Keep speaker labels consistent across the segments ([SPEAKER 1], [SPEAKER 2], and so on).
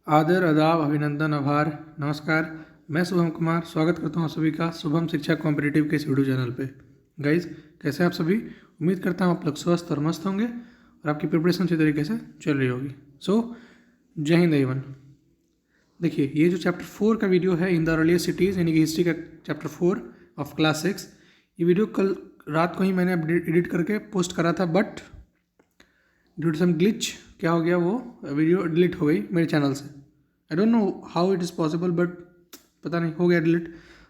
[SPEAKER 1] आदर, आदाब, अभिनंदन, आभार, नमस्कार। मैं शुभम कुमार स्वागत करता हूँ आप सभी का शुभम शिक्षा कॉम्पिटिटिव के इस वीडियो चैनल पे। गाइज, कैसे हैं आप सभी? उम्मीद करता हूँ आप लोग स्वस्थ और मस्त होंगे और आपकी प्रिपरेशन अच्छी तरीके से चल रही होगी। जय हिंद एवन। देखिए, ये जो चैप्टर 4 का वीडियो है इन द अर्लियर सिटीज़ यानी कि हिस्ट्री का चैप्टर 4 ऑफ क्लास 6, ये वीडियो कल रात को ही मैंने एडिट करके पोस्ट करा था, but due to some glitch क्या हो गया, वो वीडियो डिलीट हो गई मेरे चैनल से। I don't know how it is possible, but पता नहीं हो गया delete.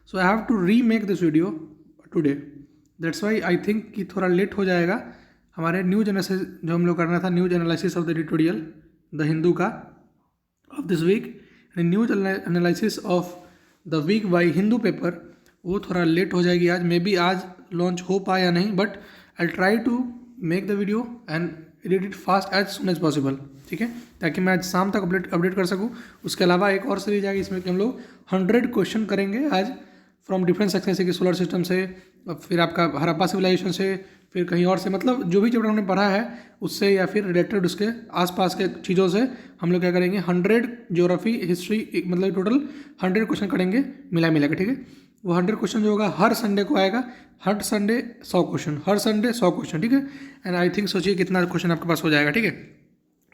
[SPEAKER 1] So I have to remake this video today. That's why I think कि थोड़ा लेट हो जाएगा। हमारे न्यूज एनालिसिस जो हम लोग करना था, news analysis of the editorial the Hindu का of this week, news analysis of the week by Hindu paper, वो थोड़ा लेट हो जाएगी आज। मे बी आज लॉन्च हो पाए या नहीं, but I try to make the video and edit it fast as soon as possible, ठीक है, ताकि मैं आज शाम तक अपडेट कर सकूँ। उसके अलावा एक और सीरीज आएगी, इसमें कि हम लोग 100 क्वेश्चन करेंगे आज फ्रॉम डिफरेंट सेक्शन से, कि सोलर सिस्टम से, फिर आपका हड़प्पा सिविलाइजेशन से, फिर कहीं और से, मतलब जो भी चैप्टर हमने पढ़ा है उससे या फिर रिलेटेड उसके आसपास के चीज़ों से हम लोग क्या करेंगे, 100 ज्योग्राफी हिस्ट्री, मतलब टोटल 100 क्वेश्चन करेंगे मिला के, ठीक है। वो 100 क्वेश्चन जो होगा हर संडे को आएगा, हर संडे 100 क्वेश्चन, हर संडे 100 क्वेश्चन, ठीक है। एंड आई थिंक सोचिए कितना क्वेश्चन आपके पास हो जाएगा, ठीक है,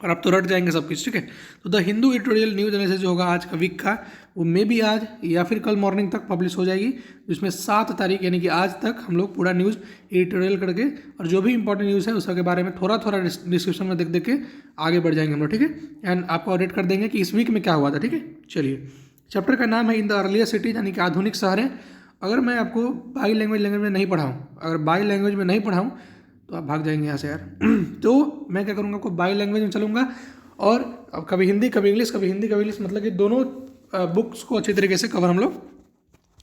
[SPEAKER 1] और आप तो रट जाएंगे सब कुछ, ठीक है। तो the Hindu editorial news analysis जो होगा आज का वीक का, वो मे बी आज या फिर कल मॉर्निंग तक पब्लिश हो जाएगी, जिसमें 7 तारीख यानी कि आज तक हम लोग पूरा न्यूज़ एडिटोरियल करके और जो भी इंपॉर्टेंट न्यूज़ है उसके बारे में थोड़ा थोड़ा डिस्क्रिप्शन में देख के आगे बढ़ जाएंगे हम लोग, ठीक है। एंड आपको अपडेट कर देंगे कि इस वीक में क्या हुआ था, ठीक है। चलिए, चैप्टर का नाम है इन द अर्लियर सिटीज यानी कि आधुनिक शहरें। अगर मैं आपको बाई लैंग्वेज में नहीं पढ़ाऊँ, अगर बाई लैंग्वेज में नहीं पढ़ाऊँ तो आप भाग जाएंगे यहाँ से यार। तो मैं क्या करूँगा, आपको बाई लैंग्वेज में चलूँगा, और अब कभी हिंदी कभी इंग्लिश, कभी हिंदी कभी इंग्लिश, मतलब कि दोनों बुक्स को अच्छी तरीके से कवर हम लोग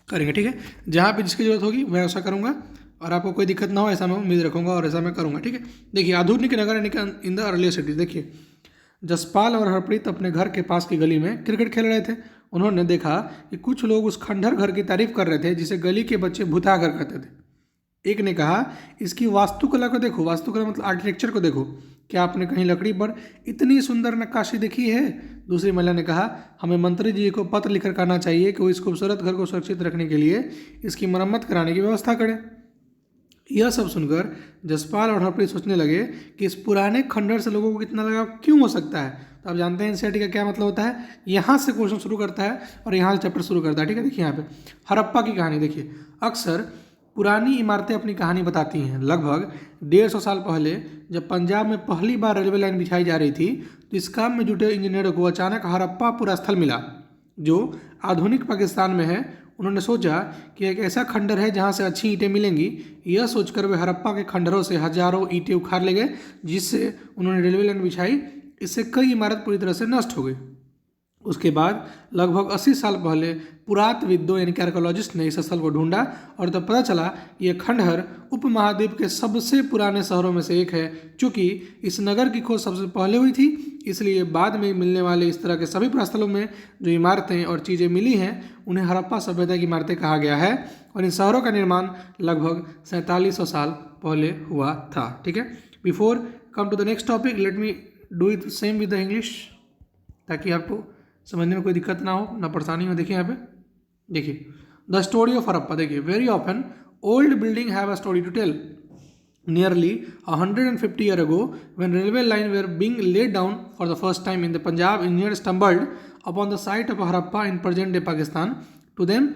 [SPEAKER 1] करेंगे, ठीक है। जहाँ पे जिसकी जरूरत होगी मैं ऐसा करूँगा, और आपको कोई दिक्कत ना हो ऐसा मैं उम्मीद रखूँगा और ऐसा मैं करूँगा, ठीक है। देखिए, आधुनिक नगर यानी कि इन द अर्लियर सिटीज। देखिए, जसपाल और हरप्रीत अपने घर के पास की गली में क्रिकेट खेल रहे थे। उन्होंने देखा कि कुछ लोग उस खंडहर घर की तारीफ कर रहे थे जिसे गली के बच्चे भुता घर कहते थे। एक ने कहा, इसकी वास्तुकला को देखो, वास्तुकला मतलब आर्किटेक्चर को देखो, क्या आपने कहीं लकड़ी पर इतनी सुंदर नक्काशी देखी है? दूसरी महिला ने कहा, हमें मंत्री जी को पत्र लिखकर कहना चाहिए कि वो इस खूबसूरत घर को सुरक्षित रखने के लिए इसकी मरम्मत कराने की व्यवस्था करें। यह सब सुनकर जसपाल और हरप्रीत सोचने लगे कि इस पुराने खंडहर से लोगों को कितना लगाव क्यों हो सकता है। तो आप जानते हैं एनसीईआरटी का क्या मतलब होता है, यहाँ से क्वेश्चन शुरू करता है और यहाँ से चैप्टर शुरू करता है, ठीक है। देखिए यहाँ पे हड़प्पा की कहानी देखिए। अक्सर पुरानी इमारतें अपनी कहानी बताती हैं। लगभग 150 साल पहले जब पंजाब में पहली बार रेलवे लाइन बिछाई जा रही थी, तो इस काम में जुटे इंजीनियरों को अचानक हड़प्पा पूरा स्थल मिला जो आधुनिक पाकिस्तान में है। उन्होंने सोचा कि एक ऐसा खंडर है जहाँ से अच्छी ईंटें मिलेंगी। यह सोचकर वे हड़प्पा के खंडरों से हजारों ईंटें उखाड़ ले गए, जिससे उन्होंने रेलवे लाइन बिछाई। इससे कई इमारत पूरी तरह से नष्ट हो गई। उसके बाद लगभग 80 साल पहले पुरातत्वविदों यानी कि आर्कोलॉजिस्ट ने इस स्थल को ढूंढा, और तब पता चला कि यह खंडहर उपमहाद्वीप के सबसे पुराने शहरों में से एक है। चूँकि इस नगर की खोज सबसे पहले हुई थी, इसलिए बाद में मिलने वाले इस तरह के सभी प्रस्थलों में जो इमारतें और चीज़ें मिली हैं उन्हें हड़प्पा सभ्यता की इमारतें कहा गया है। और इन शहरों का निर्माण लगभग 4700 साल पहले हुआ था, ठीक है। Before come to the next topic, let me do it same with the English, ताकि आपको समझने में कोई दिक्कत ना हो, ना परेशानी हो। देखिए यहाँ पे, देखिए द स्टोरी ऑफ हड़प्पा। देखिए, very often old building have a story to tell. Nearly 150 years ago, when railway lines were being laid down for the first time in the Punjab, engineers stumbled upon the site of Harappa in present-day Pakistan. To them,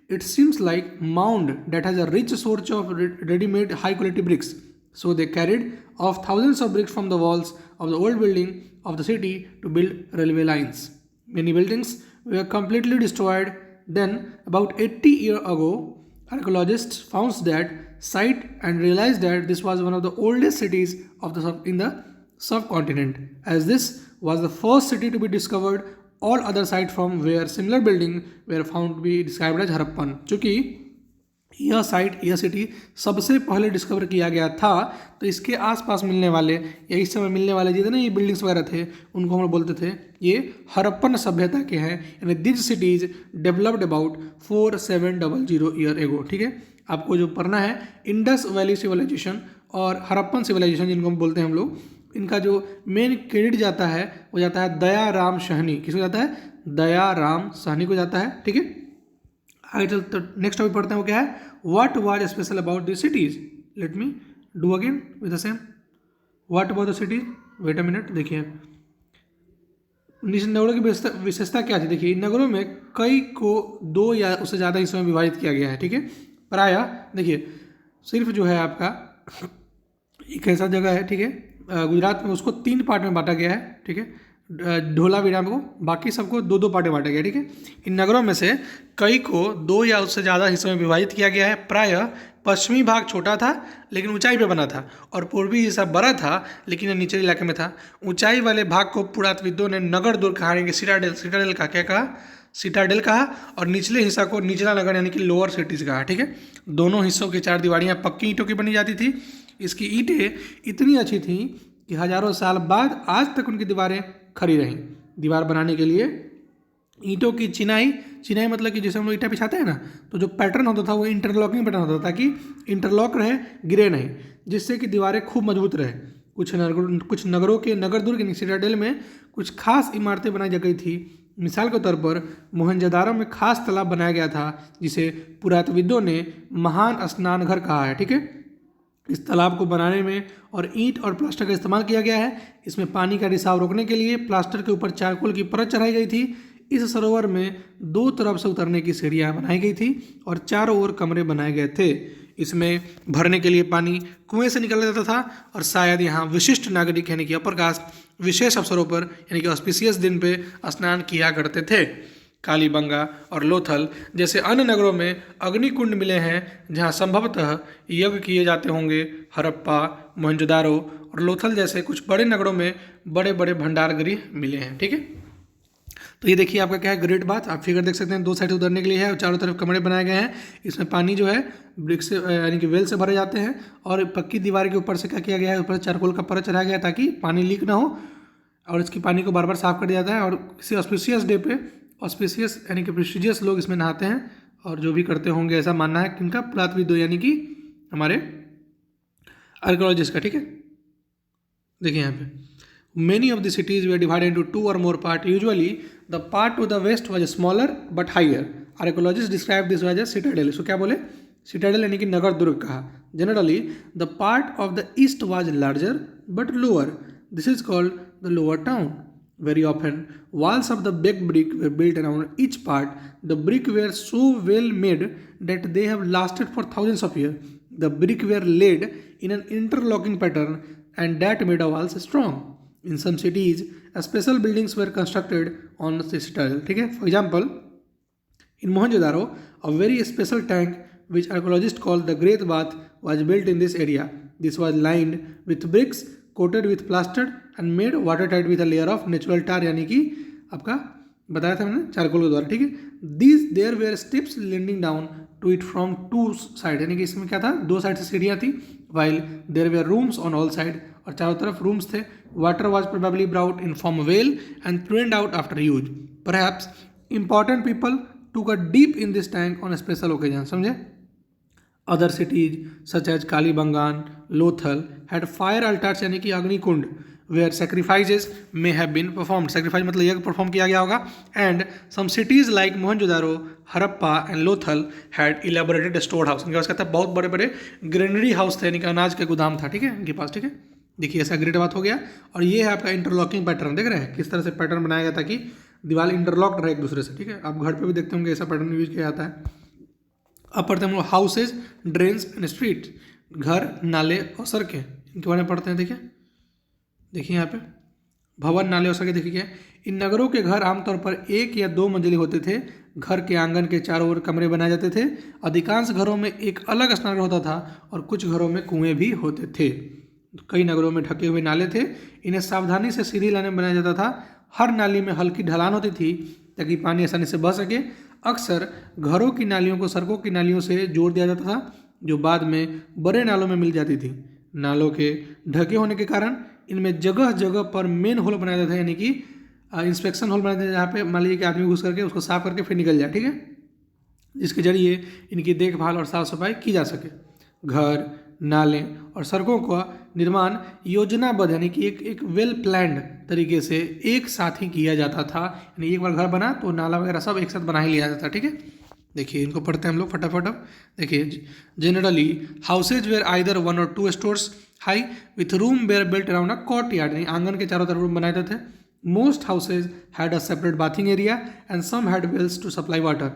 [SPEAKER 1] it seems like mound that has a rich source of ready-made high-quality bricks. So they carried off thousands of bricks from the walls of the old building of the city to build railway lines. Many buildings were completely destroyed. Then, about 80 years ago, archaeologists found that site and realized that this was one of the oldest cities of in the subcontinent. As this was the first city to be discovered, all other sites from where similar buildings were found to be described as Harappan. चूँकि यह site, यह city सबसे पहले discover किया गया था, तो इसके आसपास मिलने वाले या इस समय मिलने वाले जितने ये बिल्डिंग्स वगैरह थे उनको हम बोलते थे ये हड़प्पन सभ्यता के हैं। यानी this cities developed about 4700 year ago, ठीक है। आपको जो पढ़ना है इंडस वैली सिविलाइजेशन और हड़प्पन सिविलाइजेशन जिनको हम बोलते हैं हम लोग, इनका जो मेन क्रेडिट जाता है वो जाता है दयाराम साहनी। किसको जाता है? दयाराम साहनी को जाता है। ठीक है, आगे चलते नेक्स्ट टॉपिक पढ़ते हैं। वो क्या है? What was special about this cities. Let me do again with the same. What about the cities, wait a minute. देखिए इन नगरों की विशेषता क्या थी? देखिए इन नगरों में कई को 2 या उससे ज़्यादा हिस्सों में विभाजित किया गया है। ठीक है, प्रायः देखिए सिर्फ जो है आपका एक ऐसा जगह है, ठीक है, गुजरात में, उसको 3 पार्ट में बांटा गया है। ठीक है, धोलावीरा को, बाकी सबको 2-2 पार्ट में बांटा गया है। ठीक है, इन नगरों में से कई को 2 या उससे ज़्यादा हिस्सों में विभाजित किया गया है। प्रायः पश्चिमी भाग छोटा था लेकिन ऊंचाई पे बना था, और पूर्वी हिस्सा बड़ा था लेकिन यह निचले इलाके में था। ऊंचाई वाले भाग को पुरातत्वविदों ने नगर दुर्ग कहा, यानी कि सिटाडेल, सिटाडेल का क्या कहा? सिटाडेल कहा। और निचले हिस्सा को निचला नगर यानी कि लोअर सिटीज कहा। ठीक है, दोनों हिस्सों की 4 दीवारियाँ पक्की ईंटों की बनी जाती थी। इसकी ईंटें इतनी अच्छी थी कि हजारों साल बाद आज तक उनकी दीवारें खड़ी रहीं। दीवार बनाने के लिए ईंटों की चिनाई, चिनाई मतलब कि जैसे हम लोग ईंटा बिछाते हैं ना, तो जो पैटर्न होता था वो इंटरलॉकिंग पैटर्न होता था, ताकि इंटरलॉक रहे, गिरे नहीं, जिससे कि दीवारें खूब मजबूत रहे। कुछ नगरों के नगर दुर्ग सिटाडेल में कुछ खास इमारतें बनाई गई थी। मिसाल के तौर पर मोहनजोदारो में खास तालाब बनाया गया था जिसे पुरातत्वविदों ने महान स्नान घर कहा है। ठीक है, इस तालाब को बनाने में और ईंट और प्लास्टर का इस्तेमाल किया गया है। इसमें पानी का रिसाव रोकने के लिए प्लास्टर के ऊपर चारकोल की परत चढ़ाई गई थी। इस सरोवर में 2 तरफ से उतरने की सीढ़ियाँ बनाई गई थी और चारों ओर कमरे बनाए गए थे। इसमें भरने के लिए पानी कुएं से निकला जाता था, और शायद यहाँ विशिष्ट नागरिक यानी कि अपर कास्ट विशेष अवसरों पर यानी कि ऑस्पिशियस दिन पे स्नान किया करते थे। कालीबंगा और लोथल जैसे अन्य नगरों में अग्निकुंड मिले हैं जहाँ संभवतः यज्ञ किए जाते होंगे। हड़प्पा, मोहनजोदारो और लोथल जैसे कुछ बड़े नगरों में बड़े बड़े भंडार गृह मिले हैं। ठीक है, तो ये देखिए आपका क्या है, ग्रेट बात। आप फिगर देख सकते हैं, 2 साइड उतरने के लिए है और चारों तरफ कमरे बनाए गए हैं। इसमें पानी जो है ब्रिक से यानी कि वेल से भरे जाते हैं, और पक्की दीवार के ऊपर से क्या किया गया है, ऊपर चारकोल का परत चढ़ाया गया है ताकि पानी लीक ना हो, और इसकी पानी को बार बार साफ कर दिया जाता है। और किसी ऑस्पिशियस डे पे, ऑस्पिशियस यानी कि प्रेस्टिजियस लोग इसमें नहाते हैं, और जो भी करते होंगे ऐसा मानना है किनका? पुरातत्वविदों यानी कि हमारे आर्कियोलॉजिस्ट का। ठीक है, देखिए यहाँ पे many of the cities were divided into 2 or more parts. Usually the part to the west was smaller but higher. Archaeologists describe this as a citadel. So क्या बोले? Citadel यानी कि नगर दुर्ग कहा। Generally the part of the east was larger but lower. This is called the lower town. Very often walls of the baked brick were built around each part. The brick were so well made that they have lasted for thousands of years. The brick were laid in an interlocking pattern and that made the walls strong. In some cities, special buildings were constructed on the citadel. ठीक है, for example, in Mohenjo-daro, a very special tank which archaeologists call the Great Bath was built in this area. This was lined with bricks, coated with plaster and made watertight with a layer of natural tar, यानी कि आपका बताया था मैंने charcoal के द्वारा। ठीक है, these there were steps leading down to it from 2 sides, यानी कि इसमें क्या था, 2 साइड से सीढ़ियाँ थी, while there were rooms on all sides, और चारों तरफ रूम्स थे। Water was probably brought in from a well and drained out after use. Perhaps important people took a dip in this tank on a special occasion. समझे? Other cities such as Kalibangan, Lothal had fire altars यानी कि अग्निकुंड where sacrifices may have been performed. Sacrifice मतलब यज्ञ perform किया गया होगा. And some cities like Mohenjo-daro, Harappa and Lothal had elaborated storehouse. इनके पास क्या था? बहुत बड़े बड़े ग्रेनरी हाउस थे, यानी कि अनाज का गोदाम था। ठीक है, इनके पास। ठीक है, देखिए ऐसा ग्रेट बात हो गया। और ये है आपका इंटरलॉकिंग पैटर्न, देख रहे हैं किस तरह से पैटर्न बनाया गया ताकि दीवार इंटरलॉक्ड रहे एक दूसरे से। ठीक है, आप घर पे भी देखते होंगे ऐसा पैटर्न यूज किया जाता है। अब पढ़ते हैं हम लोग हाउसेज, ड्रेन्स एंड स्ट्रीट, घर, नाले और सड़कें, इनके बारे में पढ़ते हैं। देखिए यहाँ पे भवन, नाले और सड़कें। देखिए इन नगरों के घर आमतौर पर 1 या 2 मंजिले होते थे। घर के आंगन के चारों ओर कमरे बनाए जाते थे। अधिकांश घरों में एक अलग स्नानघर होता था और कुछ घरों में कुएं भी होते थे। कई नगरों में ढके हुए नाले थे, इन्हें सावधानी से सीधी लाइन में बनाया जाता था। हर नाली में हल्की ढलान होती थी ताकि पानी आसानी से बह सके। अक्सर घरों की नालियों को सड़कों की नालियों से जोड़ दिया जाता था, जो बाद में बड़े नालों में मिल जाती थी। नालों के ढके होने के कारण इनमें जगह जगह पर मेन होल बनाया जाता है, यानी कि इंस्पेक्शन होल बनाते हैं, जहाँ पे मान लीजिए कि आदमी घुस करके उसको साफ करके फिर निकल जाए। ठीक है, जिसके जरिए इनकी देखभाल और साफ सफाई की जा सके। घर, नाले और सड़कों का निर्माण योजनाबद्ध यानी कि एक वेल प्लान्ड तरीके से एक साथ ही किया जाता था। यानी एक बार घर बना तो नाला वगैरह सब एक साथ बना ही लिया जाता, ठीक है। देखिए इनको पढ़ते हैं हम लोग फटाफट। अब देखिए, जनरली हाउसेज वेयर आइदर 1 और 2 stores high with room were built around a courtyard, यानी आंगन के चारों तरफ रूम बनाए थे। Most houses had a separate bathing area and some had wells to supply water.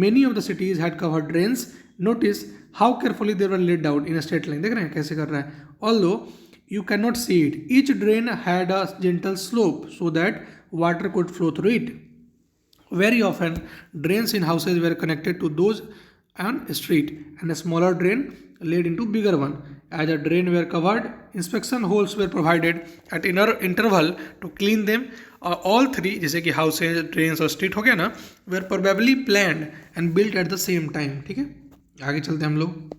[SPEAKER 1] Many of the cities had covered drains. Notice how carefully they were laid out in a straight line. देख रहे हैं कैसे कर रहा है। Although you cannot see it, each drain had a gentle slope so that water could flow through it. Very often, drains in houses were connected to those on a street, and a smaller drain led into bigger one. As a drain were covered, inspection holes were provided at interval to clean them. All three, जैसे कि houses, drains और street हो गया ना, were probably planned and built at the same time, ठीक है। आगे चलते हैं हम लोग।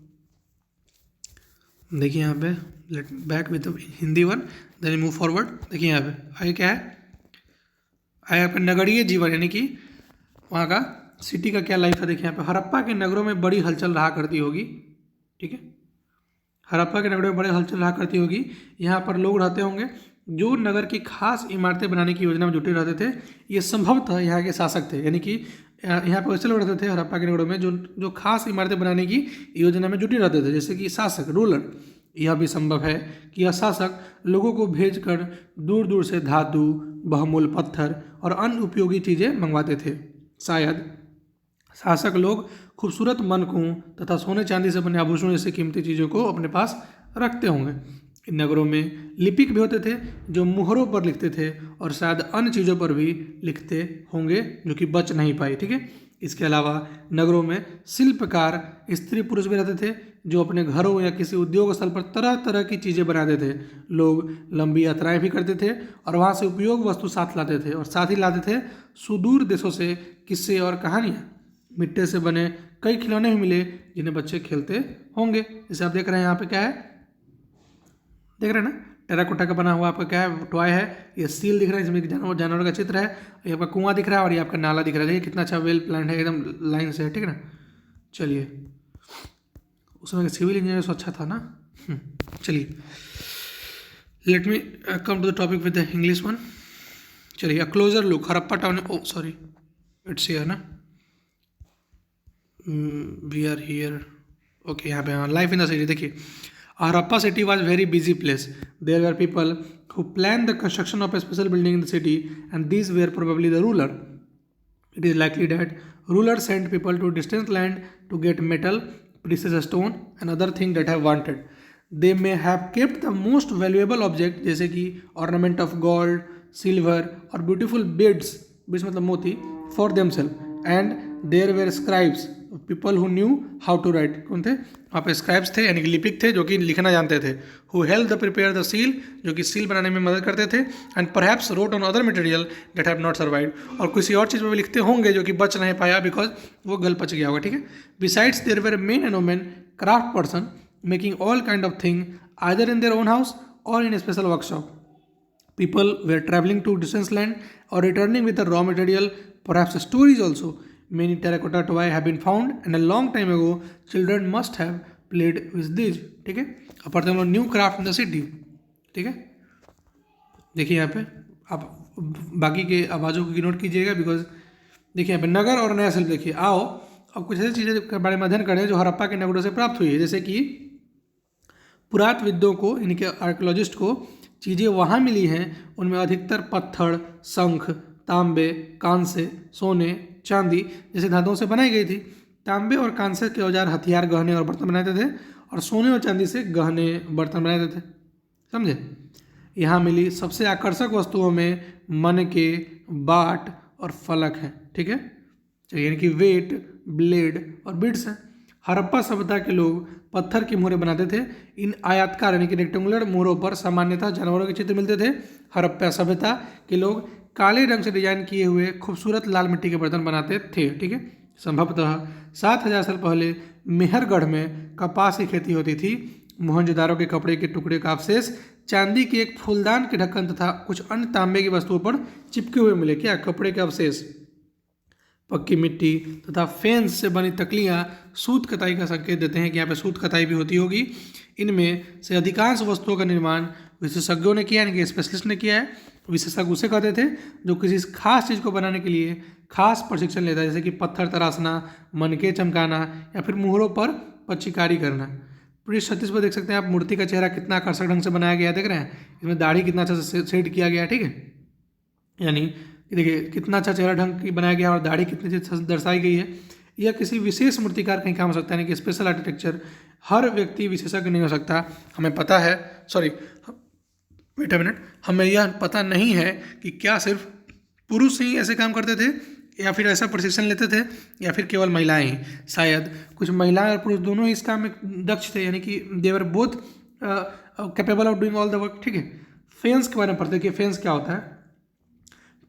[SPEAKER 1] देखिए यहाँ पे let back with Hindi one, then move forward. देखिए यहाँ पे आगे क्या है, आगे आपका नगरीय जीवन यानी कि वहाँ का सिटी का क्या लाइफ है। देखिए यहाँ पे हड़प्पा के नगरों में बड़ी हलचल रहा करती होगी, ठीक है। हड़प्पा के नगरों में बड़े हलचल रहा करती होगी। यहाँ पर लोग रहते होंगे जो नगर की खास इमारतें बनाने की योजना में जुटे रहते थे। ये संभवतः यहाँ के शासक थे, यानी कि यहाँ पर वैसे लोग रहते थे हड़प्पा के नगरों में जो खास इमारतें बनाने की योजना में जुटे रहते थे, जैसे कि शासक, रूलर। यह भी संभव है कि यह शासक लोगों को भेजकर दूर दूर से धातु, बहुमूल्य पत्थर और अन्य उपयोगी चीज़ें मंगवाते थे। शायद शासक लोग खूबसूरत मनकों तथा सोने चांदी से बने आभूषणों जैसे कीमती चीज़ों को अपने पास रखते होंगे। इन नगरों में लिपिक भी होते थे जो मुहरों पर लिखते थे और शायद अन्य चीज़ों पर भी लिखते होंगे जो कि बच नहीं पाई, ठीक है। इसके अलावा नगरों में शिल्पकार स्त्री पुरुष भी रहते थे जो अपने घरों या किसी उद्योग स्थल पर तरह तरह की चीज़ें बनाते थे। लोग लंबी यात्राएं भी करते थे और वहाँ से उपयोग वस्तु साथ लाते थे, और साथ ही लाते थे सुदूर देशों से किस्से और कहानियाँ। मिट्टी से बने कई खिलौने भी मिले जिन्हें बच्चे खेलते होंगे। जैसे आप देख रहे हैं यहाँ पे क्या है, देख रहे हैं ना, टेराकोटा का बना हुआ आपका क्या है, टॉय है। ये सील दिख रहा है जिसमें जानवर का चित्र है। ये आपका कुआं दिख रहा है और ये आपका नाला दिख रहा है। देखिए कितना अच्छा वेल प्लान है, एकदम लाइन से है, ठीक है ना। चलिए, उस समय सिविल इंजीनियर से अच्छा था ना। चलिए, let me come to the topic with the English one. चलिए, a closer look Harappa town. Oh sorry, it's here ना, वी आर हियर, ओके। यहाँ पे हाँ, लाइफ इन द सिटी। देखिए, Harappa city was very busy place. There were people who planned the construction of a special building in the city, and these were probably the ruler. It is likely that rulers sent people to distant land to get metal, precious stone, and other things that have wanted. They may have kept the most valuable object, जैसे कि ornament of gold, silver, or beautiful beads, beads मतलब मोती, for themselves. And there were scribes, people who knew how to write. कौन थे वहाँ पे? Scribes थे, यानी कि लिपिक थे जो कि लिखना जानते थे। Who helped the prepare the seal, जो कि सील बनाने में मदद करते थे। And perhaps wrote on other material that have not survived, और किसी और चीज़ में भी लिखते होंगे जो कि बच नहीं पाया बिकॉज वो गल पच गया होगा, ठीक है। Besides there were men and women craft person making all kind of thing either in their own house or in a special workshop. People were traveling to distant land or returning with the raw material, perhaps stories also. Many terracotta toys have been found, and a long time ago, children must have played with these. ठीक है। अब पढ़ते हैं हम लोग new craft in the city, ठीक है। देखिए यहाँ पे आप बाकी के आवाज़ों को नोट कीजिएगा बिकॉज देखिए यहाँ पे नगर और नया शिल्प। देखिए, आओ अब कुछ ऐसी चीज़ें के बारे में अध्ययन करें जो हड़प्पा के नगरों से प्राप्त हुई है। जैसे कि पुरातत्वविदों को, यानी कि आर्कियोलॉजिस्ट को चीज़ें वहाँ मिली हैं, उनमें अधिकतर पत्थर, शंख, तांबे, कांसे, सोने, चांदी जैसे धातुओं से बनाई गई थी। तांबे और कांसे के औजार हथियार, गहने और बर्तन बनाते थे, और सोने और चांदी से गहने, बर्तन बनाते थे, समझे। यहाँ मिली सबसे आकर्षक वस्तुओं में मनके, बाट और फलक है, ठीक है। चलिए, यानी कि वेट, ब्लेड और बिट्स हैं। हड़प्पा सभ्यता के लोग पत्थर की मोहरें बनाते थे। इन आयताकार यानी कि रेक्टेंगुलर मोहरों पर सामान्यतः जानवरों के चित्र मिलते थे। हड़प्पा सभ्यता के लोग काले रंग से डिजाइन किए हुए खूबसूरत लाल मिट्टी के बर्तन बनाते थे, ठीक है। संभवतः 7000 साल पहले मेहरगढ़ में कपास की खेती होती थी। मोहनजोदारो के कपड़े के टुकड़े का अवशेष चांदी के एक फूलदान के ढक्कन तथा कुछ अन्य तांबे की वस्तुओं पर चिपके हुए मिले। क्या? कपड़े के अवशेष। पक्की मिट्टी तथा फेंस से बनी तकलियाँ सूत कताई का संकेत देते हैं कि यहाँ पे सूत कताई भी होती होगी। इनमें से अधिकांश वस्तुओं का निर्माण विशेषज्ञों ने किया, यानी कि स्पेशलिस्ट ने किया है। विशेषज्ञ उसे कहते थे जो किसी खास चीज़ को बनाने के लिए खास प्रशिक्षण लेता है, जैसे कि पत्थर तराशना, मनके चमकाना या फिर मुहरों पर पच्चीकारी करना। पृष्ठ 36 पर देख सकते हैं आप, मूर्ति का चेहरा कितना आकर्षक ढंग से बनाया गया है, देख रहे हैं। इसमें दाढ़ी कितना अच्छा से सेट किया गया है, ठीक है। यानी देखिए कितना अच्छा चेहरा ढंग की बनाया गया और दाढ़ी कितनी अच्छी दर्शाई गई है। यह किसी विशेष मूर्तिकार का ही काम हो सकता है, यानी कि स्पेशल आर्किटेक्चर। हर व्यक्ति विशेषज्ञ नहीं हो सकता। हमें पता है, सॉरी वेट अ मिनट, हमें यह पता नहीं है कि क्या सिर्फ पुरुष ही ऐसे काम करते थे या फिर ऐसा प्रशिक्षण लेते थे या फिर केवल महिलाएं ही। शायद कुछ महिलाएं और पुरुष दोनों ही इस काम में दक्ष थे, यानी कि they were both capable of doing all the work, ठीक है। फेंस के बारे में पढ़ते हैं कि फेंस क्या होता है।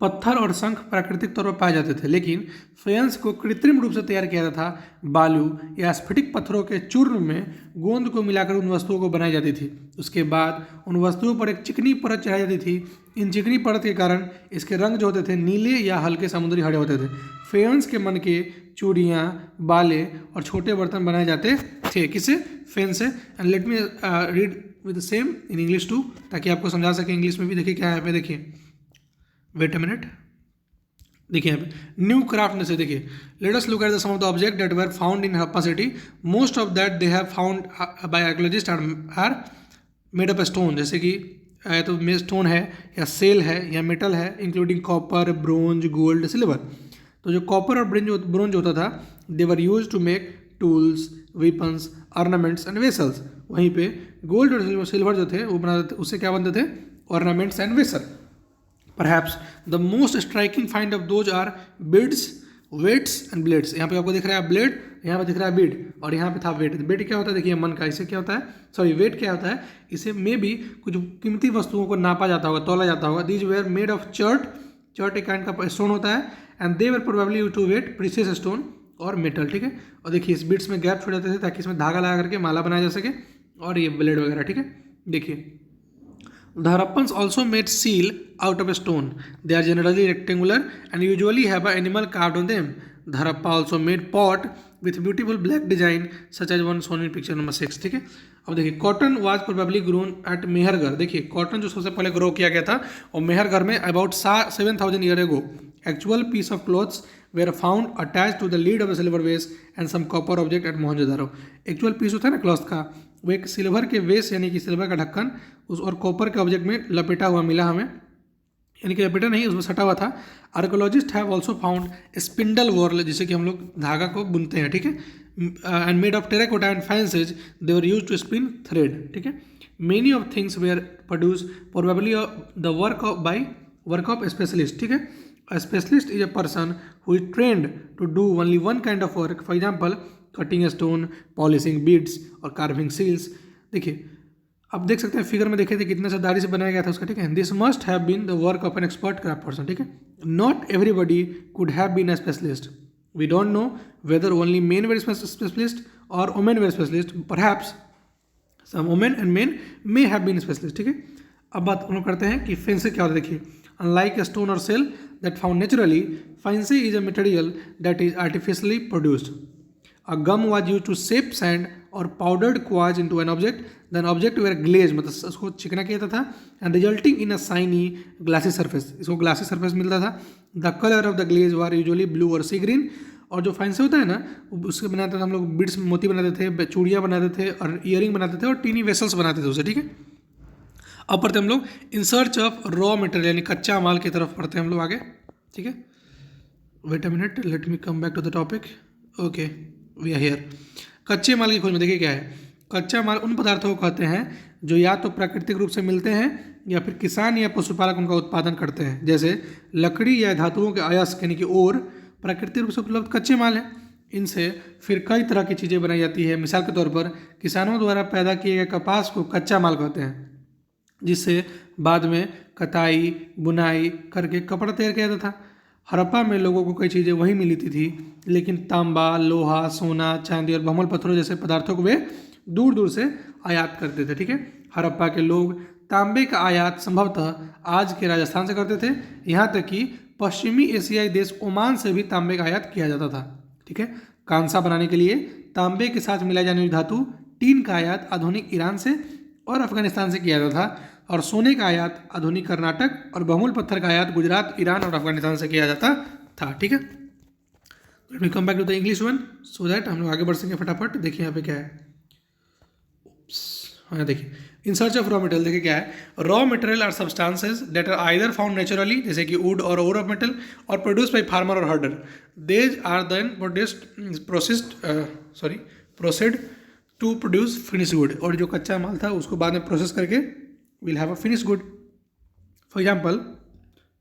[SPEAKER 1] पत्थर और शंख प्राकृतिक तौर पर पाए जाते थे, लेकिन फेंस को कृत्रिम रूप से तैयार किया जाता था। बालू या स्फटिक पत्थरों के चूर्ण में गोंद को मिलाकर उन वस्तुओं को बनाई जाती थी। उसके बाद उन वस्तुओं पर एक चिकनी परत चढ़ाई जाती थी। इन चिकनी परत के कारण इसके रंग जो होते थे नीले या हल्के समुद्री हरे होते थे। फेंस के मन के चूड़ियाँ, बाले और छोटे बर्तन बनाए जाते थे। किसे? फेंस से। And let me read with same in English too, ताकि आपको समझा सके इंग्लिश में भी। देखिए क्या है पे, देखिए वेट अ मिनट, देखिए यहाँ पे न्यू क्राफ्ट से देखिए, let us look at the some of the object that were found in Harappa city. Most of that they have found by archaeologist are made of stone, जैसे कि तो stone है या सेल है या मेटल है, including copper, bronze, gold, silver. तो जो कॉपर और ब्रोंज होता था, they were use to make tools, weapons, ornaments and vessels. वहीं पे गोल्ड और सिल्वर जो थे वो बनाते थे, उससे क्या बनते थे? Ornaments and vessel. Perhaps the most striking find of those are beads, weights and blades। यहाँ पे आपको दिख रहा है ब्लेड, यहाँ पे दिख रहा है बीड और यहाँ पे था वेट। वेट क्या होता है? देखिए मन का। इसे क्या होता है? सॉरी, वेट क्या होता है? इसे में भी कुछ कीमती वस्तुओं को नापा जाता होगा, तोला जाता होगा। These were made of chert. Chert एक काइंड का स्टोन होता है। And they were probably used to weigh precious stone और मेटल, ठीक है। और देखिए इस बीड्स में गैप छोड़ जाते थे ताकि इसमें धागा लगा करके माला बनाया जा सके, और ये ब्लेड वगैरह, ठीक है। देखिए The Harappans also made seal out of a stone. They are generally rectangular and usually have an animal carved on them. The Harappa also made pot with beautiful black design such as one shown in picture number 6, ठीक है। अब देखिए cotton was probably grown at Mehrgarh. देखिए cotton जो सबसे पहले grow किया गया था और मेहरगढ़ में about 7000 year ago. Actual piece of clothes were found attach to the lid of the silver vase and some copper object at Mohenjodaro. Actual piece होता है ना क्लॉथ का, वो एक सिल्वर के वेस यानी कि सिल्वर का ढक्कन उस और कॉपर के ऑब्जेक्ट में लपेटा हुआ मिला हमें, यानी कि लपेटा नहीं, उसमें सटा हुआ था। Archaeologist have also found spindle whorl, जिसे कि हम लोग धागा को बुनते हैं, ठीक है। And made of terracotta and faience they were use to spin thread, ठीक है। Many of things were produce probably the work of specialist, ठीक है। A specialist is a person who is trained to do only one kind of work. For example, cutting a stone, polishing beads और carving seals। देखिए अब देख सकते हैं figure में, देखे थे कितने से दाढ़ी से बनाया गया था उसका, ठीक है। This must have been the work of an expert craft person, ठीक है। Not everybody could have been a specialist. We don't know whether only men were specialist और women were specialist. Perhaps some women and men may have been specialist, ठीक है। अब बात हम लोग करते हैं कि फेंसी क्या होता है। देखिए unlike a stone or cell that found naturally, fancy is a material that is artificially produced. A gum was used to shape sand or powdered quartz into an object. Then object were glazed, मतलब उसको चिकना किया जाता था, and resulting in a shiny glassy surface। इसको glassy surface मिलता था। The color of the glaze were usually blue or sea green। और जो फैंसी होता है ना, उसके बनाते थे हम लोग, बीड्स मोती बनाते थे, चूड़ियाँ बनाते थे और ईयरिंग बनाते थे और टीनी वेसल्स बनाते थे उसे, ठीक है। अब पढ़ते हैं हम लोग इन सर्च ऑफ रॉ मटेरियल, यानी कच्चा माल की तरफ पढ़ते हैं हम लोग आगे, ठीक है। Wait a minute, let me come back to the topic. Okay, we are here. कच्चे माल की खोज में देखिए क्या है। कच्चा माल उन पदार्थों को कहते हैं जो या तो प्राकृतिक रूप से मिलते हैं या फिर किसान या पशुपालक उनका उत्पादन करते हैं। जैसे लकड़ी या धातुओं के अयस्क यानी कि ओर प्राकृतिक रूप से उपलब्ध कच्चे माल हैं। इनसे फिर कई तरह की चीज़ें बनाई जाती है। मिसाल के तौर पर किसानों द्वारा पैदा किए गए कपास को कच्चा माल कहते हैं, जिससे बाद में कताई बुनाई करके कपड़ा तैयार किया जाता था। हड़प्पा में लोगों को कई चीज़ें वहीं मिलती थी, लेकिन तांबा, लोहा, सोना, चांदी और बहुमूल्य पत्थरों जैसे पदार्थों को वे दूर दूर से आयात करते थे, ठीक है। हड़प्पा के लोग तांबे का आयात संभवतः आज के राजस्थान से करते थे। यहाँ तक कि पश्चिमी एशियाई देश ओमान से भी तांबे का आयात किया जाता था। ठीक है, कांसा बनाने के लिए तांबे के साथ मिलाई जाने वाली धातु टीन का आयात आधुनिक ईरान से और अफगानिस्तान से किया जाता था, और सोने का आयात आधुनिक कर्नाटक और बहुमूल्य पत्थर का आयात गुजरात, ईरान और अफगानिस्तान से किया जाता था। ठीक है, let me come back to the English one so that हम लोग आगे बढ़ सकें फटाफट। देखिए यहाँ पे क्या है, हाँ देखिए, in search of raw material. देखिए क्या है, raw material are substances that are either found naturally, जैसे कि वुड और ओर ऑफ मेटल, और प्रोड्यूस बाई फार्मर और herder. These are then processed to produce finish good, और जो कच्चा माल था उसको बाद में प्रोसेस करके will have a finish good. For example,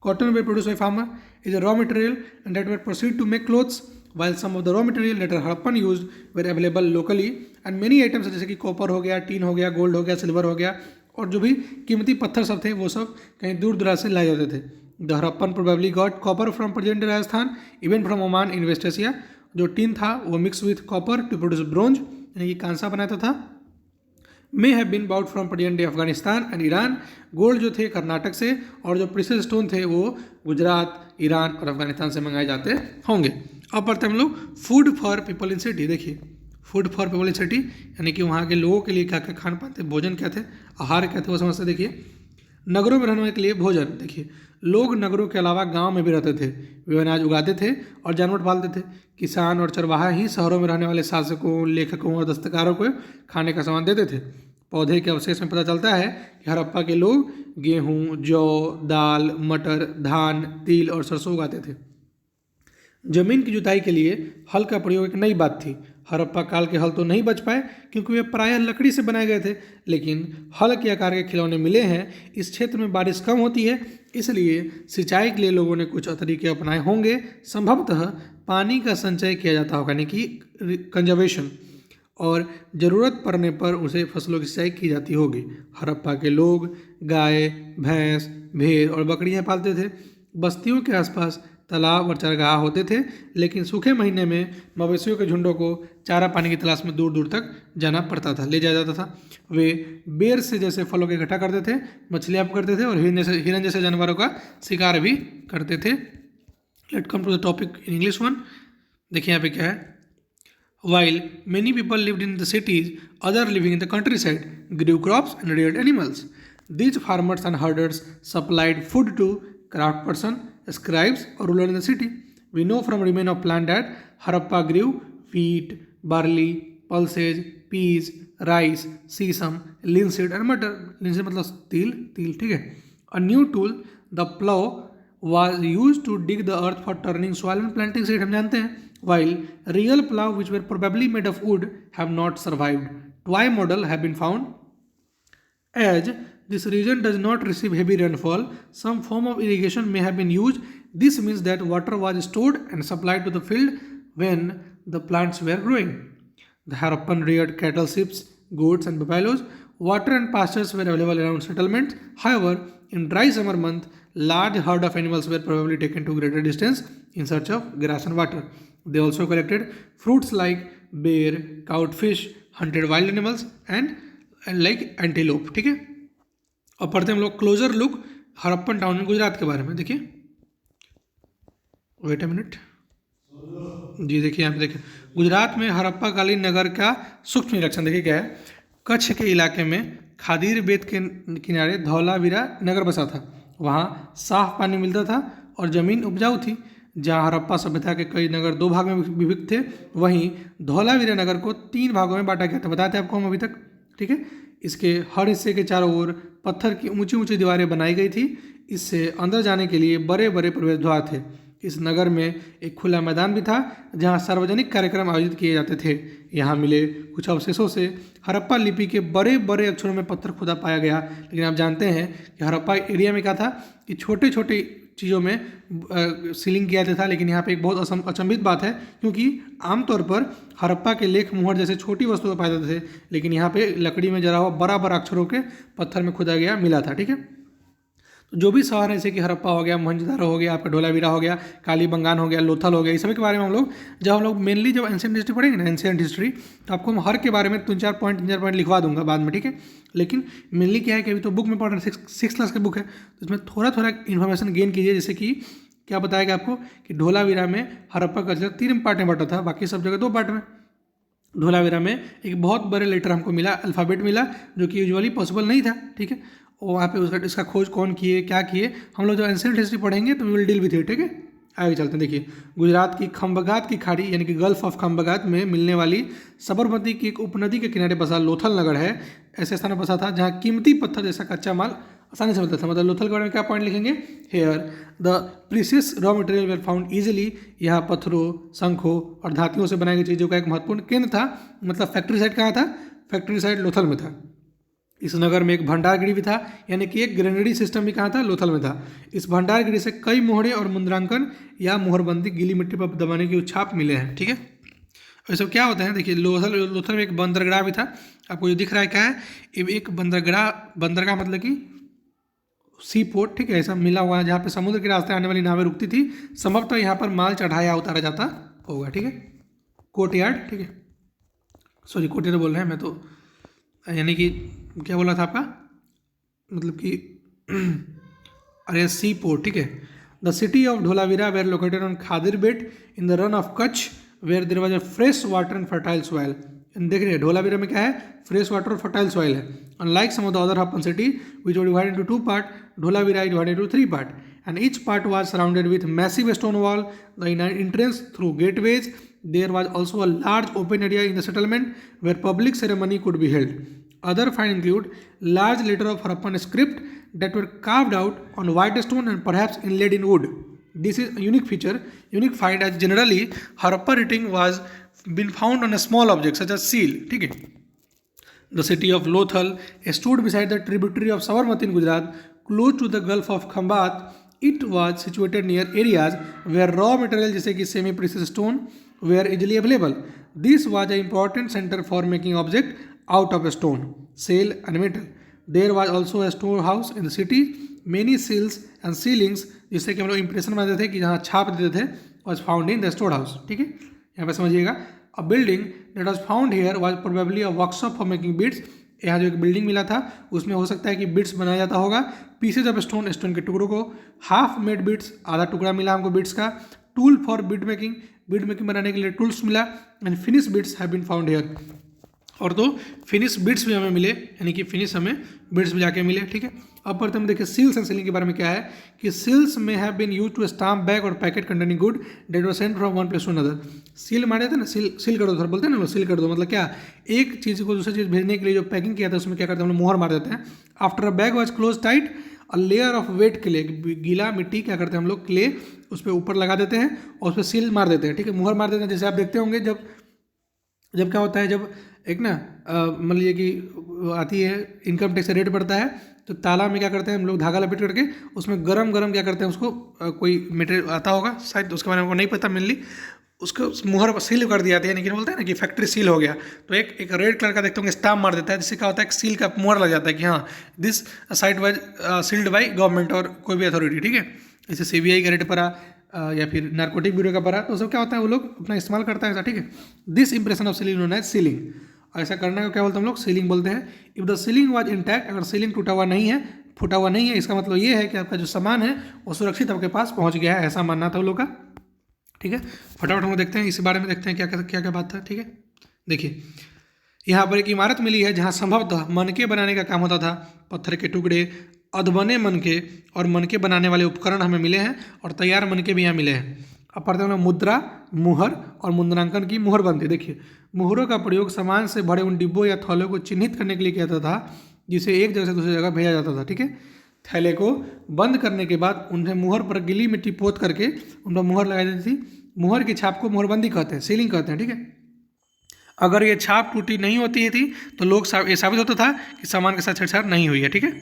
[SPEAKER 1] cotton were produced by farmer is a raw material and that were proceed to make clothes, while some of the raw material that are Harappan used were available locally, and many items जैसे कि copper हो गया, tin हो गया, gold हो गया, silver हो गया, और जो भी कीमती पत्थर सब थे वो सब कहीं दूर दराज से लाए जाते थे। The Harappan probably got copper from present Rajasthan, even from Oman in West Asia. जो टीन था वो mix with copper to produce bronze, यानी कि कांसा बनाता था। May have been brought from present day Afghanistan and Iran. Gold जो थे कर्नाटक से, और जो प्रीशियस स्टोन थे वो गुजरात, ईरान और अफगानिस्तान से मंगाए जाते होंगे। अब पढ़ते हैं हम लोग food for people in city. देखिए, food for people in city यानी कि वहाँ के लोगों के लिए क्या क्या खान पान थे, भोजन क्या थे, आहार क्या थे, वो समझते। देखिए, नगरों में रहने वाले के लिए भोजन। देखिए, लोग नगरों के अलावा गांव में भी रहते थे, वे अनाज उगाते थे और जानवर पालते थे। किसान और चरवाहा ही शहरों में रहने वाले शासकों, लेखकों और दस्तकारों को खाने का सामान देते थे। पौधे के अवशेष में पता चलता है कि हड़प्पा के लोग गेहूं, जौ, दाल, मटर, धान, तिल और सरसों उगाते थे। जमीन की जुताई के लिए हल का प्रयोग एक नई बात थी। हड़प्पा काल के हल तो नहीं बच पाए क्योंकि वे प्रायः लकड़ी से बनाए गए थे, लेकिन हल के आकार के खिलौने मिले हैं। इस क्षेत्र में बारिश कम होती है, इसलिए सिंचाई के लिए लोगों ने कुछ तरीके अपनाए होंगे। संभवतः पानी का संचय किया जाता होगा, यानी कि कंजर्वेशन, और ज़रूरत पड़ने पर उसे फसलों की सिंचाई की जाती होगी। हड़प्पा के लोग गाय, भैंस, भेड़ और बकरियां पालते थे। बस्तियों के आसपास तालाब और चरगाह होते थे, लेकिन सूखे महीने में मवेशियों के झुंडों को चारा पानी की तलाश में दूर दूर तक जाना पड़ता था, ले जाया जाता था। वे बेर से जैसे फलों के इकट्ठा करते थे, मछलियाँ पकड़ते थे और हिरन जैसे जानवरों का शिकार भी करते थे। Let come to the topic in English one. देखिए यहाँ पे क्या है, while many people lived in the cities, others living in the countryside grew crops and reared animals. These farmers and herders supplied food to craftspersons, scribes, or rulers in the city. We know from remains of plant that Harappa grew wheat, barley, pulses, peas, rice, sesame, linseed and mutton. Linseed मतलब तिल, ठीक है। A new tool, the plow, was used to dig the earth for turning soil and planting seed, हम जानते हैं। While real plough which were probably made of wood have not survived. Toy model have been found. As this region does not receive heavy rainfall, some form of irrigation may have been used. This means that water was stored and supplied to the field when the plants were growing. The Harappan reared cattle, sheep, goats and buffaloes. Water and pastures were available around settlements. However, in dry summer month, large herd of animals were probably taken to greater distance in search of grass and water. They also collected fruits like bear, codfish, hunted wild animals and like antelope. ठीक है, और पढ़ते हैं हम लोग closure look Harappan town में गुजरात के बारे में। देखिए, वेट अ मिनट जी, देखिए यहाँ पे देखिए, गुजरात में हड़प्पा कालीन नगर का सूक्ष्म निरीक्षण। देखिए क्या है, कच्छ के इलाके में खादीर बेत के किनारे धौलावीरा नगर बसा था। वहाँ साफ पानी मिलता था और ज़मीन उपजाऊ थी। जहाँ हड़प्पा सभ्यता के कई नगर 2 भाग में विभक्त थे, वहीं धौलावीरा नगर को 3 भागों में बांटा गया था। बताते हैं आपको हम अभी तक। ठीक है, इसके हर हिस्से के चारों ओर पत्थर की ऊंची ऊंची दीवारें बनाई गई थी। इससे अंदर जाने के लिए बड़े बड़े प्रवेश द्वार थे। इस नगर में एक खुला मैदान भी था जहाँ सार्वजनिक कार्यक्रम आयोजित किए जाते थे। यहाँ मिले कुछ अवशेषों से हड़प्पा लिपि के बड़े बड़े अक्षरों में पत्थर खुदा पाया गया। लेकिन आप जानते हैं कि हड़प्पा एरिया में क्या था कि छोटे छोटे चीज़ों में सीलिंग किया जाता था। लेकिन यहाँ पे एक बहुत अचंभित बात है, क्योंकि आमतौर पर हड़प्पा के लेख मुहर जैसे छोटी वस्तुएं पाए जाते थे, लेकिन यहाँ पे लकड़ी में जरा हुआ बड़ा बड़ा अक्षरों के पत्थर में खुदा गया मिला था। ठीक है, तो जो भी शहर है जैसे कि हड़प्पा हो गया, मोहनजोदारो हो गया, आपका धोलावीरा हो गया, कालीबंगान हो गया, लोथल हो गया, इस सभी के बारे में जब हम लोग मेनली जब एंशिएंट हिस्ट्री पढ़ेंगे ना, एंशिएंट हिस्ट्री, तो आपको हम हर के बारे में 3-4 पॉइंट लिखवा दूंगा बाद में। ठीक है, लेकिन मेनली क्या है कि अभी तो बुक में पढ़ रहे हैं, 6 क्लास की बुक है, तो इसमें थोड़ा थोड़ा इन्फॉर्मेशन गेन कीजिए। जैसे कि क्या बताया गया आपको कि धोलावीरा में हड़प्पा कल्चर 3 पार्ट में बटा था, बाकी सब जगह 2 पार्ट में। धोलावीरा में एक बहुत बड़े लेटर हमको मिला, अल्फ़ाबेट मिला, जो कि यूजुअली पॉसिबल नहीं था, ठीक है। और वहाँ पे उसका इसका खोज कौन किए, क्या किए, हम लोग जो एंशिएंट हिस्ट्री पढ़ेंगे तो we will deal with it, ठीक है। आगे चलते हैं। देखिए, गुजरात की खंबगात की खाड़ी यानी कि गल्फ ऑफ खंबगात में मिलने वाली साबरमती की एक उपनदी के किनारे बसा लोथल नगर है। ऐसे स्थान पर बसा था जहाँ कीमती पत्थर जैसा कच्चा माल आसानी से मिलता था। मतलब लोथल के बारे में क्या पॉइंट लिखेंगे, here the precious raw material were found easily. यहाँ पत्थरों, शंखों और धातुओं से बनाई गई चीज़ों का एक महत्वपूर्ण केंद्र था। मतलब फैक्ट्री साइड कहाँ था, फैक्ट्री साइड लोथल में था। इस नगर में एक भंडारगृह भी था, यानी कि एक ग्रेनरी सिस्टम भी कहाँ था, लोथल में था। इस भंडारगृह से कई मोहरे और मुद्रांकन या मोहरबंदी गीली मिट्टी पर दबाने के छाप मिले हैं, ठीक है। ये सब क्या होता है, देखिए लोथल में एक बंदरगाह भी था। आपको जो दिख रहा है क्या है, एक बंदरगाह मतलब कि सी पोर्ट, ठीक है, ऐसा मिला हुआ है जहाँ पे समुद्र के रास्ते आने वाली नावें रुकती थी। संभवतः यहाँ पर माल चढ़ाया उतारा जाता होगा, ठीक है। कोर्टयार्ड, ठीक है, सॉरी कोर्टयार्ड बोल रहे हैं मैं तो, यानी कि क्या बोला था आपका, मतलब कि अरे सी पोर्ट, ठीक है। The city of Dholavira were located on Khadir Bet in the Rann of Kutch where there was a fresh water and fertile soil. देख रहे हैं धोलावीरा में क्या है, फ्रेश वाटर और फर्टाइल सॉइल है। Unlike some of the other Harappan city which were divided into 2 part, Dholavira is divided into 3 part and each part was surrounded with massive stone wall, the entrance through gateways. There was also a large open area in the settlement where public ceremony could be held. Other finds include large letter of Harappan script that were carved out on white stone and perhaps inlaid in wood. This is a unique feature, unique find, as generally Harappa writing was been found on a small object such as seal. ठीक है। The city of Lothal stood beside the tributary of Sabarmati in Gujarat, close to the Gulf of Khambat. It was situated near areas where raw material जैसे कि semi precious stone were easily available. This was an important center for making object out of stone, shell and metal. There was also a storehouse in the city. Many seals and sealings जिससे कि हम लोग impression बनाते थे कि जहाँ छाप देते थे, was found in the storehouse, ठीक है। यहाँ पे समझिएगा, a building that was found here was probably a workshop for making beads. यहाँ जो एक बिल्डिंग मिला था उसमें हो सकता है कि बिट्स बनाया जाता होगा। पीसेज ऑफ स्टोन, स्टोन के टुकड़ों को, हाफ मेड बिट्स, आधा टुकड़ा मिला हमको बिट्स का, टूल फॉर बीड मेकिंग बनाने के लिए टूल्स मिला, and finish bits have been found here. और तो फिनिश बिट्स भी हमें मिले, यानी कि फिनिश हमें बिट्स भी जाके मिले, ठीक है। अब पढ़ते हम देखिए सील्स एंड सीलिंग के बारे में क्या है कि seals may have been use to stamp bag और packet containing goods that was sent from one place to another. Seal मारे थे ना, सील कर दो, सर बोलते हैं ना, सील कर दो, मतलब क्या, एक चीज़ को दूसरी चीज़ भेजने के लिए जो पैकिंग किया था उसमें क्या करते हैं हम लोग, मोहर मार देते हैं। After a bag was close tight, a layer of weight clay, गीला मिट्टी क्या करते हैं हम लोग, क्ले उस पर ऊपर लगा देते हैं और उस पर सील मार देते हैं, ठीक है, मोहर मार देते हैं। जैसे आप देखते होंगे जब क्या होता है, जब एक ना मान लीजिए कि आती है इनकम टैक्स रेट बढ़ता है तो ताला में क्या करते हैं हम लोग, धागा लपेट करके उसमें गरम क्या करते हैं उसको, कोई मटेरियल आता होगा शायद, उसके बारे में नहीं पता, मेनली उसको मुहर सील कर दिया था, यानी कि बोलते हैं ना कि फैक्ट्री सील हो गया, तो एक रेड कलर का देखते होंगे स्टाम्प मार देता है, जिससे क्या होता है सील का मुहर लग जाता है कि हाँ this site was sealed by government और कोई भी अथॉरिटी, ठीक है। जैसे CBI का रेट पड़ा या फिर नारकोटिक ब्यूरो का पड़ा, तो सब क्या होता है वो लोग अपना इस्तेमाल करता है ऐसा, ठीक है। This impression of sealing known as sealing, ऐसा करने को क्या बोलते हैं हम लोग, सीलिंग बोलते हैं। If the ceiling was intact, अगर सीलिंग टूटा हुआ नहीं है, फूटा हुआ नहीं है, इसका मतलब ये है कि आपका जो सामान है वो सुरक्षित आपके पास पहुंच गया है, ऐसा मानना था वो लोग का, ठीक है। फटाफट हम लोग देखते हैं इस बारे में, देखते हैं क्या बात था, ठीक है। देखिए यहाँ पर एक इमारत मिली है जहाँ संभवतः मनके बनाने का काम होता था। पत्थर के टुकड़े, अधबने मनके और मनके बनाने वाले उपकरण हमें मिले हैं और तैयार मनके भी यहाँ मिले हैं। अब पढ़ते हैं मुद्रा, मुहर और मुद्रांकन की मुहरबंदी। देखिए मुहरों का प्रयोग सामान से भरे उन डिब्बों या थैलों को चिन्हित करने के लिए किया जाता था जिसे एक जगह से दूसरी जगह भेजा जाता था, ठीक है। थैले को बंद करने के बाद उन्हें मुहर पर गीली मिट्टी पोत करके उन पर मुहर लगाई जाती थी। मुहर की छाप को मुहरबंदी कहते हैं, सीलिंग कहते हैं, ठीक है। अगर ये छाप टूटी नहीं होती थी तो लोग ये साबित होता था कि सामान के साथ छेड़छाड़ नहीं हुई है, ठीक है।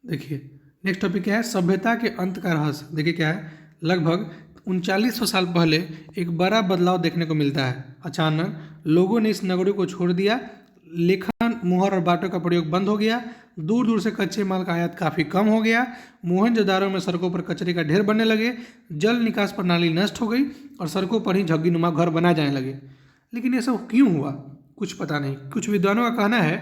[SPEAKER 1] देखिए नेक्स्ट टॉपिक क्या है, सभ्यता के अंत का रहस्य। देखिए क्या है, लगभग 3900 साल पहले एक बड़ा बदलाव देखने को मिलता है। अचानक लोगों ने इस नगरी को छोड़ दिया, लेखन, मुहर और बाटों का प्रयोग बंद हो गया, दूर दूर से कच्चे माल का आयात काफ़ी कम हो गया, मोहनजोदारो में सड़कों पर कचरे का ढेर बनने लगे, जल निकास प्रणाली नष्ट हो गई और सड़कों पर ही झग्गी नुमा घर बनाए जाने लगे। लेकिन ये सब क्यों हुआ कुछ पता नहीं। कुछ विद्वानों का कहना है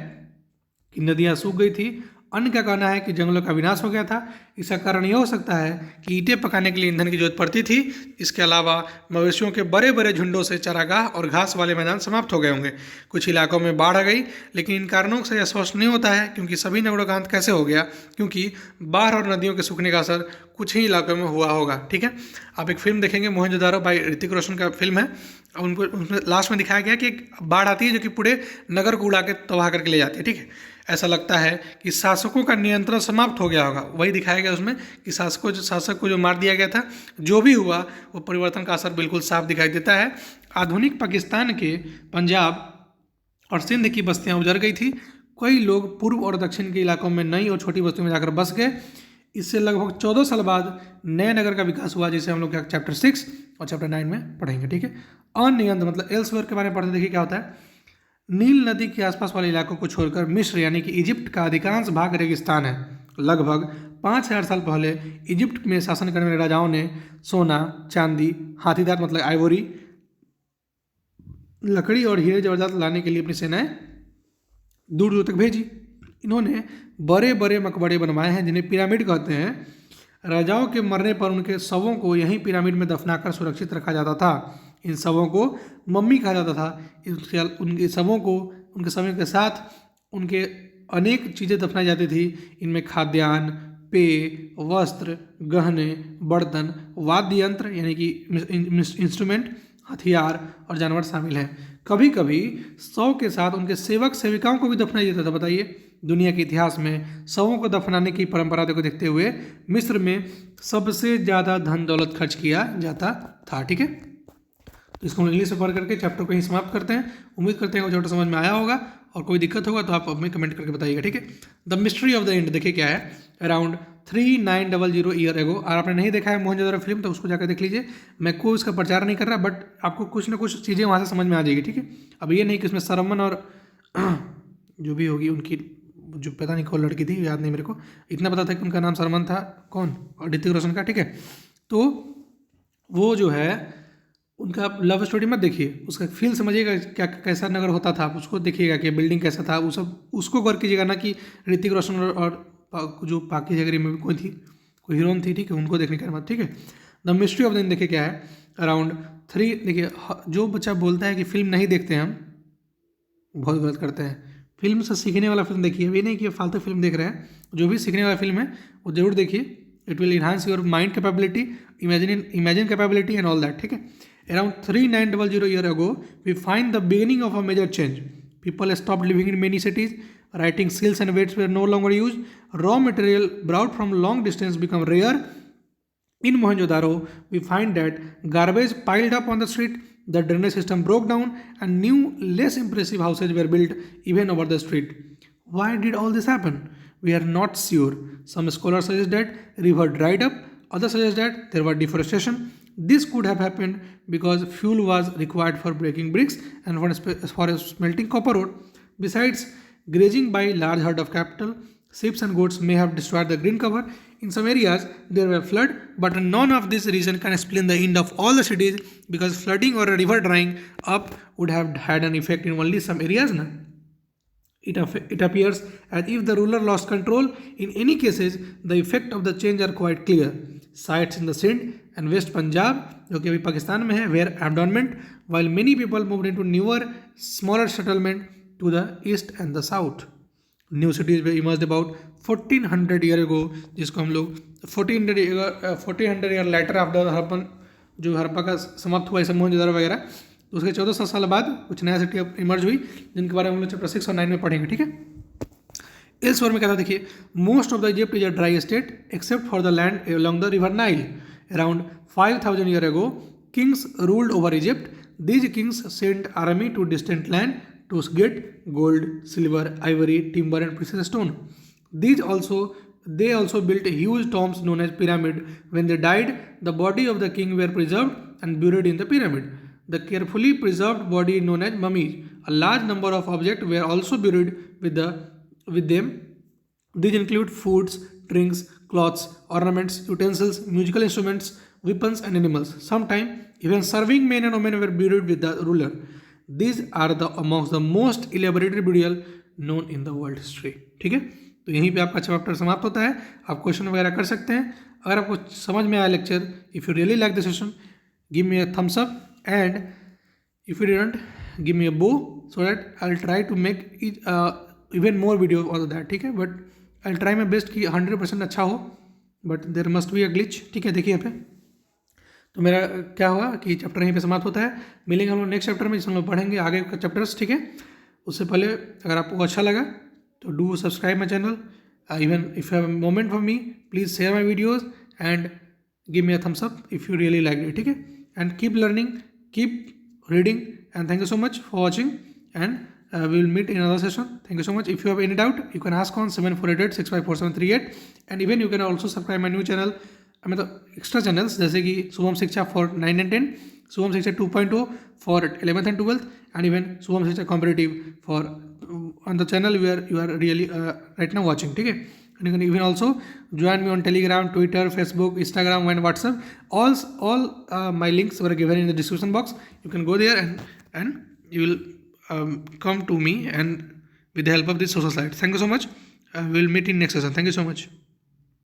[SPEAKER 1] कि नदियाँ सूख गई थी, अन्य का कहना है कि जंगलों का विनाश हो गया था, इसका कारण यह हो सकता है कि ईंटें पकाने के लिए ईंधन की जरूरत पड़ती थी। इसके अलावा मवेशियों के बड़े बड़े झुंडों से चारागाह और घास वाले मैदान समाप्त हो गए होंगे। कुछ इलाकों में बाढ़ आ गई, लेकिन इन कारणों से यह स्पष्ट नहीं होता है क्योंकि सभी नगरों का अंत कैसे हो गया, क्योंकि बाढ़ और नदियों के सूखने का असर कुछ ही इलाकों में हुआ होगा। ठीक है, आप एक फिल्म देखेंगे मोहनजोदारो बाय ऋतिक रोशन का फिल्म है, उनको उसमें लास्ट में दिखाया गया कि एक बाढ़ आती है जो कि पूरे नगर को उड़ा के तबाह करके ले जाती है। ठीक है, ऐसा लगता है कि शासकों का नियंत्रण समाप्त हो गया होगा। वही दिखाया गया उसमें कि शासक को जो मार दिया गया था, जो भी हुआ वो परिवर्तन का असर बिल्कुल साफ दिखाई देता है। आधुनिक पाकिस्तान के पंजाब और सिंध की बस्तियां उजड़ गई थी। कई लोग पूर्व और दक्षिण के इलाकों में नई और छोटी बस्तियों में जाकर बस गए। इससे लगभग 14 साल बाद नए नगर का विकास हुआ, जिसे हम लोग चैप्टर 6 और चैप्टर 9 में पढ़ेंगे। ठीक है, अनियंत्र मतलब एल्सवेयर के बारे में पढ़ते देखिए क्या होता है। नील नदी के आसपास वाले इलाकों को छोड़कर मिस्र यानी कि इजिप्ट का अधिकांश भाग रेगिस्तान है। लगभग 5000 साल पहले इजिप्ट में शासन करने वाले राजाओं ने सोना, चांदी, हाथीदांत मतलब आइवोरी, लकड़ी और हीरे जवाहरात लाने के लिए अपनी सेनाएं दूर दूर तक भेजी। इन्होंने बड़े बड़े मकबरे बनवाए हैं जिन्हें पिरामिड कहते हैं। राजाओं के मरने पर उनके शवों को यहीं पिरामिड में दफनाकर सुरक्षित रखा जाता था। इन शवों को मम्मी कहा जाता था। उनके शवों को उनके समय के साथ उनके अनेक चीज़ें दफनाई जाती थी। इनमें खाद्यान्न, पेय, वस्त्र, गहने, बर्तन, वाद्य यंत्र यानी कि इंस्ट्रूमेंट, हथियार और जानवर शामिल हैं। कभी कभी शव के साथ उनके सेवक सेविकाओं को भी दफनाया जाता था। बताइए, दुनिया के इतिहास में शवों को दफनाने की परंपरा को देखते हुए मिस्र में सबसे ज़्यादा धन दौलत खर्च किया जाता था। ठीक है, तो इसको हम इंग्लिश में पढ़ करके चैप्टर को ही समाप्त करते हैं। उम्मीद करते हैं वो चैप्टर समझ में आया होगा, और कोई दिक्कत होगा तो आप हमें कमेंट करके बताइएगा। ठीक है, the mystery of the end देखिए क्या है। अराउंड 3900 ईयर एगो, और आपने नहीं देखा है मोहनजोदड़ो फिल्म तो उसको जाकर देख लीजिए। मैं कोई इसका प्रचार नहीं कर रहा, बट आपको कुछ ना कुछ चीज़ें वहाँ से समझ में आ जाएगी। ठीक है, अब ये नहीं कि उसमें सरमन और जो भी होगी उनकी, जो पता नहीं कौन लड़की थी, याद नहीं मेरे को, इतना पता था कि उनका नाम सरमन था, कौन, और ऋतिक रोशन का। ठीक है, तो वो जो है उनका लव स्टोरी मत देखिए, उसका फील समझिएगा क्या कैसा नगर होता था, उसको देखिएगा कि बिल्डिंग कैसा था, वो सब उसको गौर कीजिएगा ना कि ऋतिक रोशन और जो बाकी जगह में कोई थी, कोई हीरोइन थी। ठीक है, उनको देखने का मत। ठीक है, the mystery of the end देखिए क्या है। अराउंड 3 देखिए, जो बच्चा बोलता है कि फिल्म नहीं देखते हम, बहुत गलत करते हैं। फिल्म से सीखने वाला फिल्म देखिए, ये नहीं कि फालतू फिल्म देख रहे हैं। जो भी सीखने वाला फिल्म है वो जरूर देखिए। It will enhance your mind capability, imagine capability and all that. ठीक है, around 3900 year ago we find the beginning of a major change. People stopped living in many cities. Writing skills and weights were no longer used. Raw material brought from long distance become rare. In Mohenjo-daro, we find that garbage piled up on the street, the drainage system broke down, and new, less impressive houses were built even over the street. Why did all this happen? We are not sure. Some scholars suggest that river dried up. Others suggest that there was deforestation. This could have happened because fuel was required for breaking bricks and for smelting copper ore. Besides, grazing by large herd of cattle, sheep and goats may have destroyed the green cover. In some areas, there were flood, but none of this reason can explain the end of all the cities because flooding or a river drying up would have had an effect in only some areas. Na? It appears as if the ruler lost control. In any cases, the effect of the change are quite clear. Sites in the Sindh and West Punjab, जो कि अभी पाकिस्तान में है, were abandoned, while many people moved into newer, smaller settlement to the east and the south. New cities were emerged about 1400 year ago, जिसको हम लोग 1400 year later after Harappan, जो हड़प्पा का समाप्त हुआ, ऐसे मोहनजोदड़ो वगैरह, तो उसके 1400 साल बाद कुछ नया सिटी इमर्ज हुई, जिनके बारे में हम लोग चैप्टर 6 और 9 में पढ़ेंगे। ठीक है, इस वर्ड में क्या था देखिए। Most of the Egypt is a dry state except for the land along the river Nile. Around 5000 year ago Kings ruled over Egypt. These kings sent army to distant land to get gold, silver, ivory, timber and precious stone. They also built huge tombs known as pyramid. When they died, the body of the king were preserved and buried in the pyramid. The carefully preserved body known as mummies. A large number of objects were also buried with them. These include foods, drinks, clothes, ornaments, utensils, musical instruments, weapons and animals. Sometimes even serving men and women were buried with the ruler. These are amongst the most elaborate burial known in the world history. ठीक है, तो यहीं पे आपका chapter समाप्त होता है। आप क्वेश्चन वगैरह कर सकते हैं। अगर आपको समझ में आया lecture, if you really like the session, give me a thumbs up, and if you didn't, give me a bow, so that I will try to make even more video on that, ठीक है। But I will try my best कि 100% अच्छा हो, but there must be a glitch, ठीक है। देखिए यहाँ पे तो मेरा क्या हुआ कि चैप्टर यहीं पे समाप्त होता है। मिलेंगे हम लोग नेक्स्ट चैप्टर में, जिसमें हम लोग पढ़ेंगे आगे का चैप्टर्स, ठीक है। उससे पहले अगर आपको अच्छा लगा तो do subscribe my channel, even if you have a moment for me, please share my videos and give me a thumbs up if you really like it, ठीक है। And keep learning, keep reading, and thank you so much for watching, and we will meet in another session. Thank you so much. If you have any doubt, you can ask on 7488654738, and even you can also subscribe my new channel, मतलब extra channels जैसे कि शुभम शिक्षा for 9 and 10, Shubham Shiksha 2.0 for 11th and 12th, and even Shubham Shiksha competitive for on the channel where you are really right now watching, ठीक है। And you can even also join me on Telegram, Twitter, Facebook, Instagram, and WhatsApp. All my links were given in the description box. You can go there and you will come to me and with the help of this social site. Thank you so much. We will meet in next session. Thank you so much.